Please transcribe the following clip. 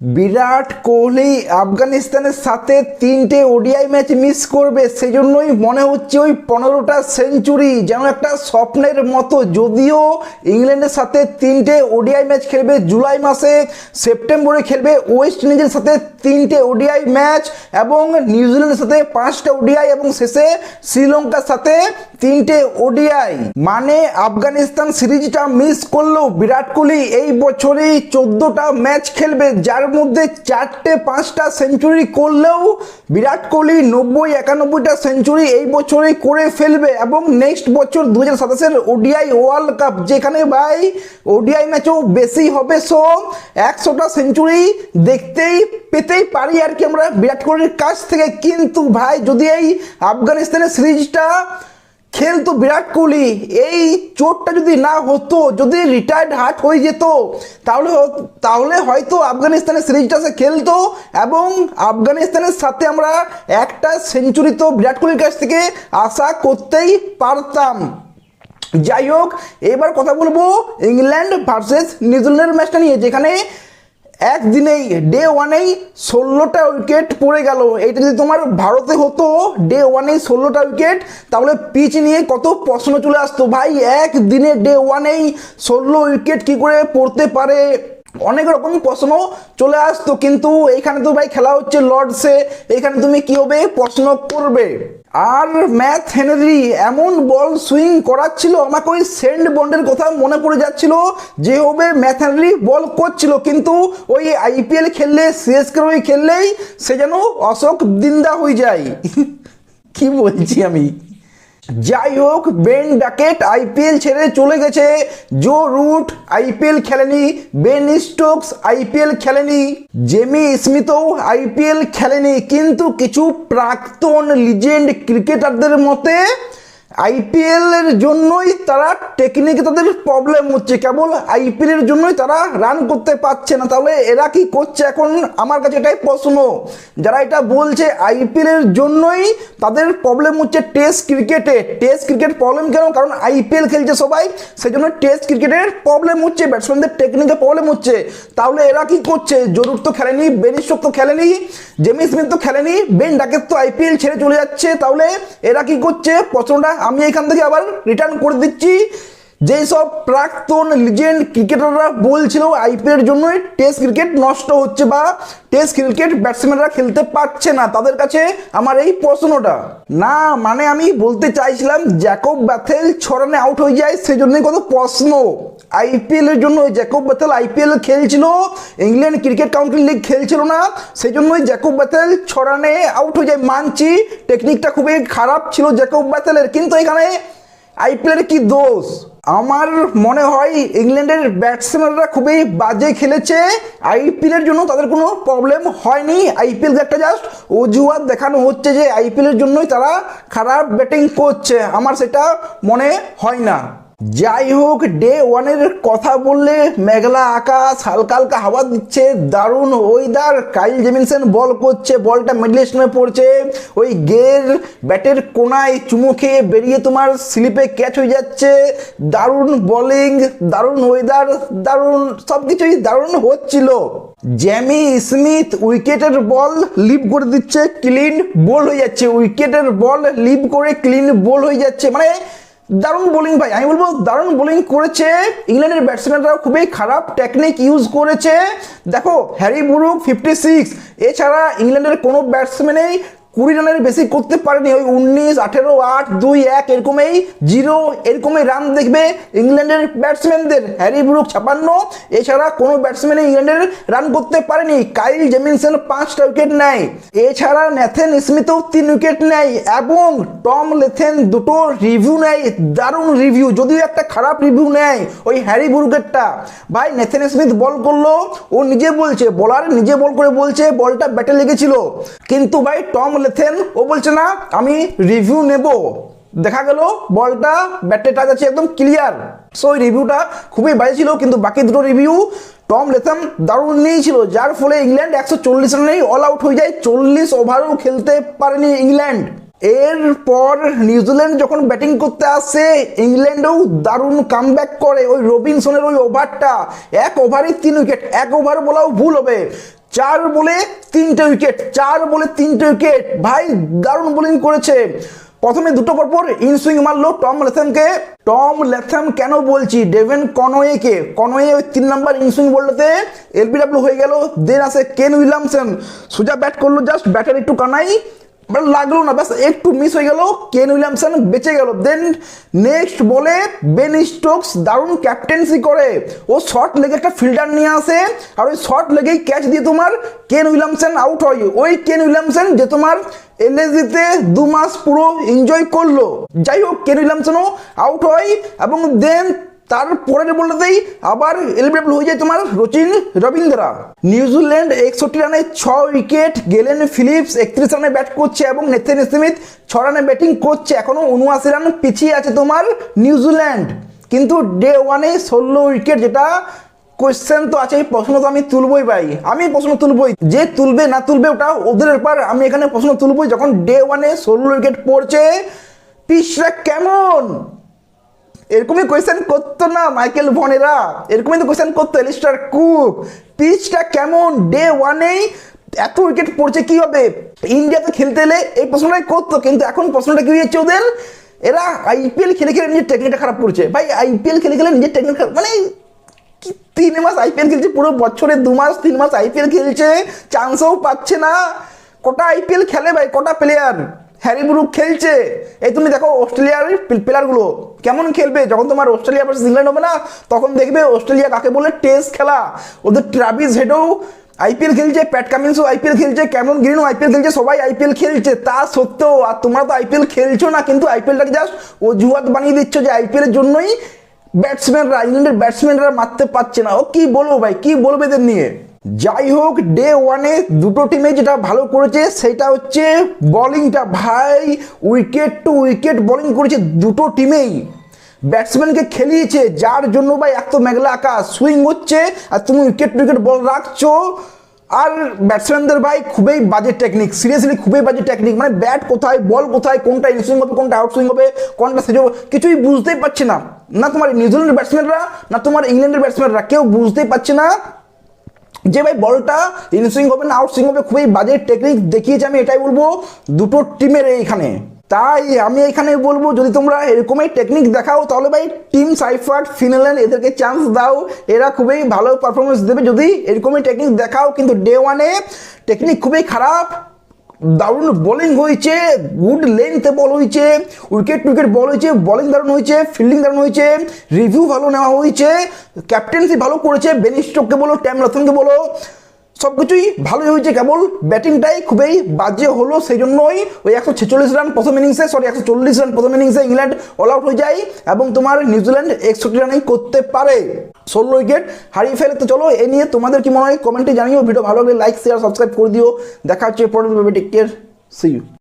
বিরাট কোহলি আফগানিস্তানের সাথে 3টে ওডিআই ম্যাচ মিস করবে, সেই জন্যই মনে হচ্ছে ওই 15টা সেঞ্চুরি যেন একটা স্বপ্নের মতো। যদিও ইংল্যান্ডের সাথে 3টে ওডিআই ম্যাচ খেলবে জুলাই মাসে, সেপ্টেম্বরে খেলবে ওয়েস্ট ইন্ডিজের সাথে 3টে ওডিআই ম্যাচ এবং নিউজিল্যান্ডের সাথে 5টা ওডিআই এবং শেষে শ্রীলঙ্কার সাথে 3টে ওডিআই। মানে আফগানিস্তান সিরিজটা মিস করলেও বিরাট কোহলি এই বছরেই 14টা ম্যাচ খেলবে, যার মধ্যে 4টে 5টা সেঞ্চুরি করলেও বিরাট কোহলি 90-91টা সেঞ্চুরি এই বছরেই করে ফেলবে। এবং নেক্সট বছর 2027-এর ওডিআই ওয়ার্ল্ড কাপ, যেখানে ভাই ওডিআই ম্যাচও বেশি হবে, সো 100টা সেঞ্চুরি দেখতেই পেতেই পারি আর কি আমরা বিরাট কোহলির কাছ থেকে। কিন্তু ভাই যদি এই আফগানিস্তানের সিরিজটা খেলতো বিরাট কোহলি, এই চোটটা যদি না হতো, যদি রিটায়ার্ড হার্ট হয়ে যেত, তাহলে হয়তো আফগানিস্তানের সিরিজটা সে খেলতো এবং আফগানিস্তানের সাথে আমরা একটা সেঞ্চুরি তো বিরাট কোহলির কাছ থেকে আশা করতেই পারতাম। যাই হোক, এবার কথা বলবো ইংল্যান্ড ভার্সেস নিউজিল্যান্ডের ম্যাচটা নিয়ে, যেখানে একদিনেই ডে ওয়ানেই 16টা উইকেট পড়ে গেল। এইটা যদি তোমার ভারতে হতো ডে ওয়ানেই 16টা উইকেট, তাহলে পিচ নিয়ে কত প্রশ্ন চলে আসতো। ভাই একদিনে ডে ওয়ানেই 16 উইকেট কী করে পড়তে পারে, অনেক রকম প্রশ্ন চলে আসতো। কিন্তু এইখানে তো ভাই খেলা হচ্ছে লর্ডসে, এখানে তুমি কী হবে প্রশ্ন করবে। আর ম্যাথ হেনরি এমন বল সুইং করাচ্ছিল, আমাকে ওই সেন্ট বন্ডের কথা মনে পড়ে যাচ্ছিল, যেভাবে ম্যাথ হেনরি বল করছিল। কিন্তু ওই আইপিএল খেললে, সিএসকে হয়ে খেললেই সে যেন অশোক দিন্দা হয়ে যায়। কি বলছি আমি। যাই হোক, বেন ডাকেট আইপিএল ছেড়ে চলে গেছে, জো রুট আইপিএল খেলেনি, বেন স্টোকস আইপিএল খেলেনি, জেমি স্মিথও আইপিএল খেলেনি। কিন্তু কিছু প্রাক্তন লিজেন্ড ক্রিকেটারদের মতে আইপিএল এর জন্যই তারা টেকনিকে তাদের প্রবলেম হচ্ছে, কেবল আইপিএল এর জন্যই তারা রান করতে পারছে না। তাহলে এরা কি করছে এখন, আমার কাছে এটাই প্রশ্ন। যারা এটা বলছে আইপিএল এর জন্যই তাদের প্রবলেম হচ্ছে টেস্ট ক্রিকেটে, টেস্ট ক্রিকেট প্রবলেম কেন, কারণ আইপিএল খেলছে সবাই, সেই জন্য টেস্ট ক্রিকেটের প্রবলেম হচ্ছে, ব্যাটসম্যানদের টেকনিকে প্রবলেম হচ্ছে। তাহলে এরা কি করছে, জরুর তো খেলেনি, বেন স্টোকস তো খেলেনি, জেমি স্মিথ তো খেলেনি, বেন ডাকেট তো আইপিএল ছেড়ে চলে যাচ্ছে, তাহলে এরা কি করছে, প্রশ্নটা আমি এখান থেকে আবার রিটার্ন করে দিচ্ছি। যেই সব প্রাক্তন লিজেন্ড ক্রিকেটাররা বলছিল আইপিএল এর জন্য টেস্ট ক্রিকেট নষ্ট হচ্ছে বা টেস্ট ক্রিকেট ব্যাটসম্যানরা খেলতে পারছে না, তাদের কাছে আমার এই প্রশ্নটা। না মানে আমি বলতে চাইছিলাম জ্যাকব ব্যাথেল 6 রানে আউট হয়ে যায়, সেই জন্যই কত প্রশ্ন। আইপিএল এর জন্য জ্যাকব ব্যাথেল আইপিএল খেলছিল, ইংল্যান্ড ক্রিকেট কাউন্সিল লিগ খেলছিল না, সেই জন্যই জ্যাকব ব্যাথেল 6 রানে আউট হয়ে যায়। মানছি টেকনিকটা খুবই খারাপ ছিল জ্যাকব ব্যাথেলের, কিন্তু এখানে আইপিএলের কি দোষ? আমার মনে হয় ইংল্যান্ডের ব্যাটসম্যানরা খুবই বাজে খেলেছে, আইপিএলের জন্য তাদের কোনো প্রবলেম হয়নি। আইপিএল একটা জাস্ট অজুহাত দেখানো হচ্ছে যে আইপিএলের জন্যই তারা খারাপ ব্যাটিং করছে, আমার সেটা মনে হয় না। যাই হোক, ডে ওয়ানের কথা বললে মেঘলা আকাশ, হালকা হালকা হাওয়া দিচ্ছে, দারুণ ওয়েদার, কাইল জেমিনসন বল করছে, বলটা মিডল স্টোনে পড়ছে, ওই গের ব্যাটের কোনায় চুমু খেয়ে বেরিয়ে তোমার স্লিপে ক্যাচ হয়ে যাচ্ছে, দারুণ বোলিং, দারুণ ওয়েদার, দারুণ সব কিছুই দারুণ হচ্ছিল। জেমি স্মিথ উইকেটের বল লিভ করে দিচ্ছে, ক্লিন বোল হয়ে যাচ্ছে, উইকেটের বল লিভ করে ক্লিন বোল হয়ে যাচ্ছে, মানে দারুণ বোলিং ভাই, আমি বলবো দারুণ বোলিং করেছে। ইংল্যান্ডের ব্যাটসম্যানরাও খুবই খারাপ টেকনিক ইউজ করেছে। দেখো হ্যারি ব্রুক 56, এছাড়া ইংল্যান্ডের কোনো ব্যাটসম্যানেই 20 রানের বেশি করতে পারেনি। ওই 19, 18, 8, 2, 1 এরকমই 0 এরকমই রান দেখবে ইংল্যান্ডের ব্যাটসম্যানদের। হ্যারি ব্রুক 56, এছাড়া কোনো ব্যাটসম্যানে ইংল্যান্ডের রান করতে পারেনি। কাইল জেমিনসন 5টা উইকেট নেয়, এছাড়া ন্যাথন স্মিথও 3 উইকেট নেয় এবং টম লেথেন 2টো রিভিউ নেয়, দারুণ রিভিউ, যদিও একটা খারাপ রিভিউ নেয় ওই হ্যারি ব্রুকেরটা। ভাই ন্যাথন স্মিথ বল করলো, ও নিজে বলছে, বলার নিজে বল করে বলছে বলটা ব্যাটে লেগেছিল, কিন্তু ভাই টম লেথেন ও বলছে না আমি রিভিউ নেব, দেখা গেল বলটা ব্যাটে টাচ আছে একদম ক্লিয়ার। সো ওই রিভিউটা খুবই বাজে ছিল, কিন্তু বাকি দুটো রিভিউ টম লেথম দারুণ নিয়েছিল, যার ফলে ইংল্যান্ড 140 রানেই অল আউট হয়ে যায়। 40 ওভারও খেলতে পারেনি ইংল্যান্ড। এরপর নিউজিল্যান্ড যখন ব্যাটিং করতে আসে, ইংল্যান্ডও দারুণ কামব্যাক করে। ওই রবিনসনের ওই ওভারটা, 1 ওভারে 3 উইকেট, 1 ওভার বলাও ভুল হবে, 4 বলে 3টে উইকেট ভাই, দারুণ বোলিং করেছে। প্রথমে দুটো পরপর ইনসুইং মারলো টম ল্যাথম কেন বলছি, ডেভেন কনওয়ে ওই 3 নম্বর ইনসুইং বলতে এলবিডব্লিউ হয়ে গেল। দেন আসে কেন উইলিয়ামসন, সোজা ব্যাট করলো, জাস্ট ব্যাটের একটু কানাই লাগলো না, ব্যাস একটু মিস হয়ে গেল, কেন উইলিয়ামসন বেঁচে গেল। দেন নেক্সট বলে বেন স্টোকস দারুণ ক্যাপ্টেন্সি করে, ও শর্ট লেগে একটা ফিল্ডার নিয়ে আসে, আর ওই শর্ট লেগেই ক্যাচ দিয়ে তোমার কেন উইলিয়ামসন আউট হয়। ওই কেন উইলিয়ামসন যে তোমার এলএসজিতে 2 মাস পুরো এনজয় করলো। যাই হোক, কেন উইলিয়ামসনও আউট হয়, এবং দেন তারপরের বলতেই আবার এলবিডব্লিউ হয়ে যায় তোমার রচিন রবীন্দ্রা। নিউজিল্যান্ড 61 রানে 6 উইকেট, গেলেন ফিলিপস 31 রানে ব্যাট করছে এবং নেথন স্মিথ 6 রানে ব্যাটিং করছে। এখনো 79 রান পিছিয়ে আছে তোমার নিউজিল্যান্ড, কিন্তু ডে 1-এ 16 উইকেট, যেটা কোয়েশ্চেন তো আছে, প্রশ্ন তো আমি তুলবই ভাই, আমি প্রশ্ন তুলবই, যে তুলবে না তুলবে ওটা ওদের ব্যাপার, আমি এখানে প্রশ্ন তুলবই। যখন ডে 1-এ 16 উইকেট পড়ছে, পিচটা কেমন, এরকমই কোয়েশ্চেন করতো না মাইকেল ভনেরা, এরকমই তো কোয়েশ্চেন করতো এলিস্টার কুক, পিচটা কেমন ডে 1-এই এত উইকেট পড়ছে কি হবে। ইন্ডিয়াতে খেলতে এলে এই প্রশ্নটাই করতো, কিন্তু এখন প্রশ্নটা কি হয়েছে ওদের, এরা আইপিএল খেলে খেলে নিজের টেকনিকটা খারাপ করছে ভাই, আইপিএল খেলে খেলে নিজের টেকনিক খারাপ, মানে 3 মাস আইপিএল খেলছে, পুরো বছরে 2 মাস 3 মাস আইপিএল খেলছে, চান্সও পাচ্ছে না। কটা আইপিএল খেলে ভাই, কটা প্লেয়ার, হ্যারি ব্রুক খেলছে, এই তুমি দেখো অস্ট্রেলিয়ার প্লেয়ারগুলো কেমন খেলবে, যখন তোমার অস্ট্রেলিয়া ভার্সেস ইংল্যান্ড হবে না, তখন দেখবে অস্ট্রেলিয়া কাকে বলে টেস্ট খেলা, ওদের ট্রাভিস হেডও আইপিএল খেলছে, প্যাট কামিন্সও আইপিএল খেলছে, ক্যামেরন গ্রিনও আইপিএল খেলছে, সবাই আইপিএল খেলছে, তা সত্ত্বেও আর তোমরা তো আইপিএল খেলছো না, কিন্তু আইপিএলটাকে জাস্ট অজুহাত বানিয়ে দিচ্ছ যে আইপিএলের জন্যই ইংল্যান্ডের ব্যাটসম্যানরা মারতে পারছে না। ও কি বলবো ভাই, কি বলবো এদের নিয়ে। যাই হোক, ডে 1-এ দুটো টিমে যেটা ভালো করেছে সেটা হচ্ছে বোলিংটা ভাই, উইকেট টু উইকেট বোলিং করেছে দুটো টিমেই, ব্যাটসম্যানকে খেলিয়েছে, যার জন্য ভাই এত মেঘলা আকাশ, সুইং হচ্ছে আর তুমি উইকেট টু উইকেট বল রাখছো। আর ব্যাটসম্যানদের ভাই খুবই বাজে টেকনিক, সিরিয়াসলি খুবই বাজে টেকনিক, মানে ব্যাট কোথায়, বল কোথায়, কোনটা ইনসুইং হবে, কোনটা আউট সুইং হবে, কোনটা সেজো, কিছুই বুঝতেই পারছে না, না তোমার নিউজিল্যান্ডের ব্যাটসম্যানরা না তোমার ইংল্যান্ডের ব্যাটসম্যানরা, কেউ বুঝতেই পারছে না যে ভাই বলটা ইনসুইং হবে না আউট সুইং হবে। খুবই বাজে টেকনিক দেখিয়েছে, আমি এটাই বলবো দুটো টিমের এইখানে। তাই আমি এখানে বলবো, যদি তোমরা এরকমই টেকনিক দেখাও তাহলে ভাই টিম সাইফার্ট, ফিনল্যান্ড এদেরকে চান্স দাও, এরা খুবই ভালো পারফরমেন্স দেবে যদি এরকমই টেকনিক দেখাও। কিন্তু ডে 1-এ টেকনিক খুবই খারাপ, দারুণ বোলিং হয়েছে, গুড লেন্থে বল হয়েছে, উইকেট উইকেট বল হয়েছে, বোলিং দারুণ হয়েছে, ফিল্ডিং দারুণ হয়েছে, রিভিউ ভালো নেওয়া হয়েছে, ক্যাপ্টেন্সি ভালো করেছে, বেন স্টোককে বলো, টম ল্যাথমকে বলো, সব কিছুই ভালোই হয়েছে, কেবল ব্যাটিংটাই খুবই বাজে হলো। সেই জন্যই ওই 146 রান প্রথম ইনিংসে, 140 রান প্রথম ইনিংসে ইংল্যান্ড অল আউট হয়ে যায়, এবং তোমার নিউজিল্যান্ড 61 রানেই করতে পারে, 16 উইকেট হারিয়ে ফেলে। তো চলো, এ নিয়ে তোমাদের কি মনে হয় কমেন্টে জানিও, ভিডিও ভালো লাগলে লাইক শেয়ার সাবস্ক্রাইব করে দিও। দেখা হচ্ছে পরের ভিডিওতে, টেক কেয়ার, সি ইউ।